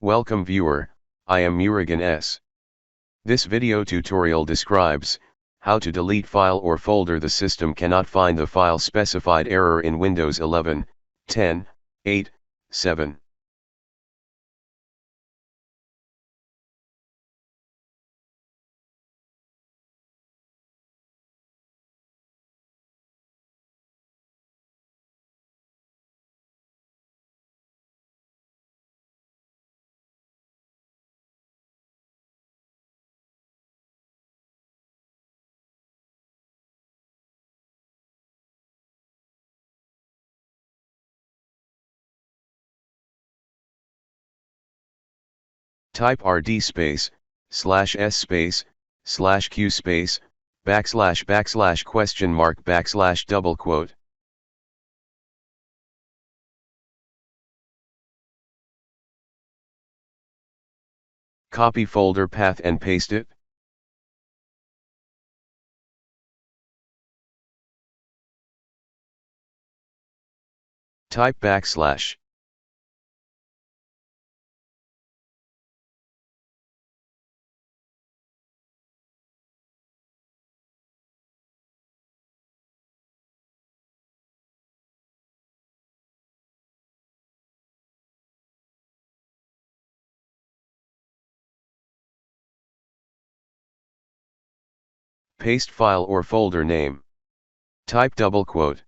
Welcome viewer, I am Murugan S. This video tutorial describes how to delete file or folder the system cannot find the file specified error in Windows 11, 10, 8, 7. Type rd space, /s space, /q space, \\\, question mark \, double quote. Copy folder path and paste it. Type \. Paste file or folder name. Type double quote.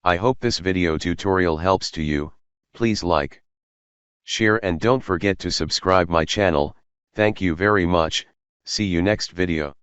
I hope this video tutorial helps to you. Please like, share and don't forget to subscribe my channel. Thank you very much. See you next video.